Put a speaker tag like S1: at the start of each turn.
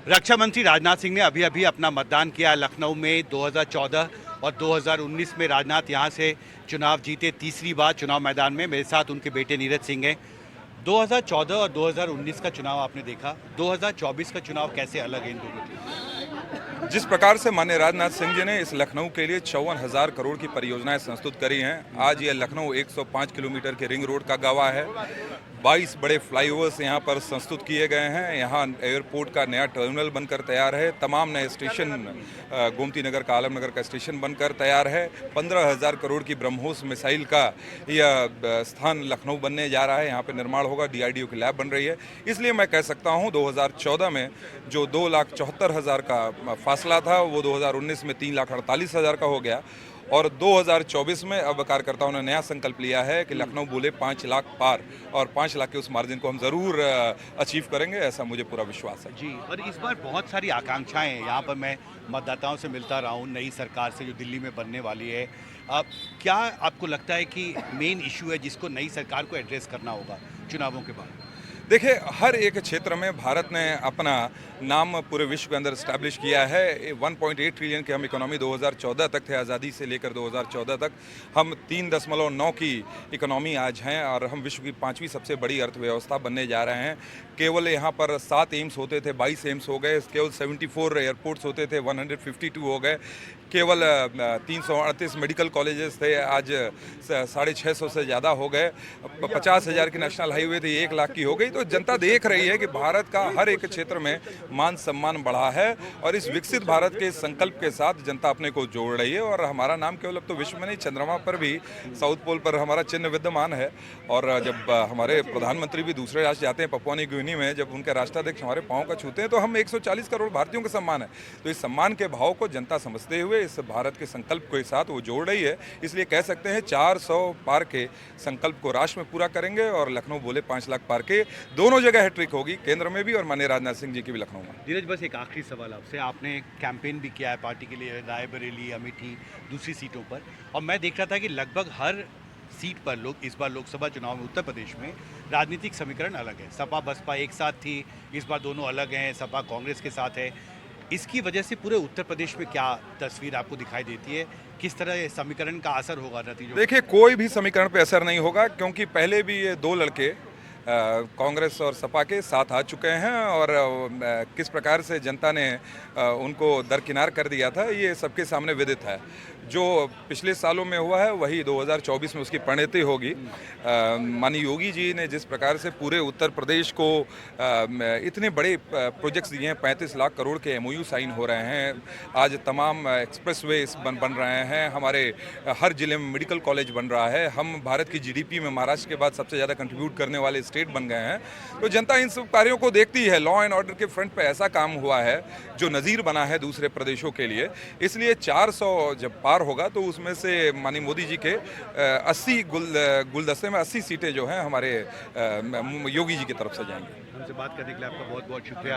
S1: रक्षा मंत्री राजनाथ सिंह ने अभी अभी अपना मतदान किया लखनऊ में 2014 और 2019 में राजनाथ यहां से चुनाव जीते तीसरी बार चुनाव मैदान में। मेरे साथ उनके बेटे नीरज सिंह हैं। 2014 और 2019 का चुनाव आपने देखा, 2024 का चुनाव कैसे अलग है इन दोनों से?
S2: जिस प्रकार से माननीय राजनाथ सिंह जी ने इस लखनऊ के लिए 54,000 करोड़ की परियोजनाएं संस्तुत करी हैं, आज यह लखनऊ 105 किलोमीटर के रिंग रोड का गवाह है। 22 बड़े फ्लाईओवर्स यहाँ पर संस्तुत किए गए हैं। यहाँ एयरपोर्ट का नया टर्मिनल बनकर तैयार है। तमाम नए स्टेशन, गोमती नगर का, आलम नगर का स्टेशन बनकर तैयार है। 15,000 करोड़ की ब्रह्मोस मिसाइल का यह स्थान लखनऊ बनने जा रहा है। यहाँ पे निर्माण होगा, DRDO की लैब बन रही है। इसलिए मैं कह सकता हूँ 2014 में जो 2,74,000 का फासला था वो 2019 में 3,48,000 का हो गया। और 2024 में अब कार्यकर्ताओं ने नया संकल्प लिया है कि लखनऊ बोले 5 लाख पार, और 5 लाख के उस मार्जिन को हम ज़रूर अचीव करेंगे, ऐसा मुझे पूरा विश्वास है।
S1: जी, और इस बार बहुत सारी आकांक्षाएं हैं। यहाँ पर मैं मतदाताओं से मिलता रहा हूँ, नई सरकार से जो दिल्ली में बनने वाली है। अब क्या आपको लगता है कि मेन इशू है जिसको नई सरकार को एड्रेस करना होगा चुनावों के बाद?
S2: देखिए, हर एक क्षेत्र में भारत ने अपना नाम पूरे विश्व के अंदर इस्टेब्लिश किया है। 1.8 ट्रिलियन की हम इकोनॉमी 2014 तक थे, आज़ादी से लेकर 2014 तक हम 3.9 की इकोनॉमी आज हैं, और हम विश्व की 5वीं सबसे बड़ी अर्थव्यवस्था बनने जा रहे हैं। केवल यहाँ पर 7 एम्स होते थे, 22 एम्स हो गए। केवल 74 एयरपोर्ट्स होते थे, 152 हो गए। केवल 338 मेडिकल कॉलेजेस थे, आज 650 से ज़्यादा हो गए। 50,000 की नेशनल हाईवे थी, 1 लाख की हो गई। तो जनता देख रही है कि भारत का हर एक क्षेत्र में मान सम्मान बढ़ा है, और इस विकसित भारत के संकल्प के साथ जनता अपने को जोड़ रही है। और हमारा नाम केवल अब तो विश्व में नहीं, चंद्रमा पर भी, साउथ पोल पर हमारा चिन्ह विद्यमान है। और जब हमारे प्रधानमंत्री भी दूसरे राष्ट्र जाते हैं, पपुआ न्यू गिनी में, जब उनके राष्ट्राध्यक्ष हमारे पाँव का छूते हैं, तो हम 140 करोड़ भारतीयों का सम्मान है। तो इस सम्मान के भाव को जनता समझते हुए इस भारत के संकल्प के साथ वो जोड़ रही है। इसलिए कह सकते हैं 400 पार के संकल्प को राष्ट्र में पूरा करेंगे, और लखनऊ बोले 5 लाख पार के दोनों जगह हैट्रिक होगी, केंद्र में भी और माननीय राजनाथ सिंह जी की भी लखनऊ में।
S1: धीरज, बस एक आखिरी सवाल आपसे। आपने कैंपेन भी किया है पार्टी के लिए रायबरेली, अमेठी, दूसरी सीटों पर, और मैं देख रहा था कि लगभग हर सीट पर लोग इस बार लोकसभा चुनाव में उत्तर प्रदेश में राजनीतिक समीकरण अलग है। सपा बसपा एक साथ थी, इस बार दोनों अलग हैं। सपा कांग्रेस के साथ है। इसकी वजह से पूरे उत्तर प्रदेश में क्या तस्वीर आपको दिखाई देती है? किस तरह समीकरण का असर होगा नतीजों?
S2: देखिए, कोई भी समीकरण पे असर नहीं होगा, क्योंकि पहले भी ये 2 लड़के कांग्रेस और सपा के साथ आ चुके हैं, और किस प्रकार से जनता ने उनको दरकिनार कर दिया था ये सबके सामने विदित है। जो पिछले सालों में हुआ है वही 2024 में उसकी परिणति होगी। माननीय योगी जी ने जिस प्रकार से पूरे उत्तर प्रदेश को इतने बड़े प्रोजेक्ट्स दिए हैं, 35 लाख करोड़ के MOU साइन हो रहे हैं, आज तमाम एक्सप्रेसवे बन रहे हैं, हमारे हर जिले में मेडिकल कॉलेज बन रहा है, हम भारत की GDP में महाराष्ट्र के बाद सबसे ज़्यादा कंट्रीब्यूट करने वाले स्टेट बन गए हैं। तो जनता इन सब कार्यों को देखती है। लॉ एंड ऑर्डर के फ्रंट पे ऐसा काम हुआ है जो नज़ीर बना है दूसरे प्रदेशों के लिए। इसलिए 400 जब पार होगा तो उसमें से माननीय मोदी जी के 80 गुलदस्ते में 80 सीटें जो हैं हमारे योगी जी की तरफ से जाएंगी।
S1: हमसे बात करने के लिए आपका बहुत बहुत शुक्रिया।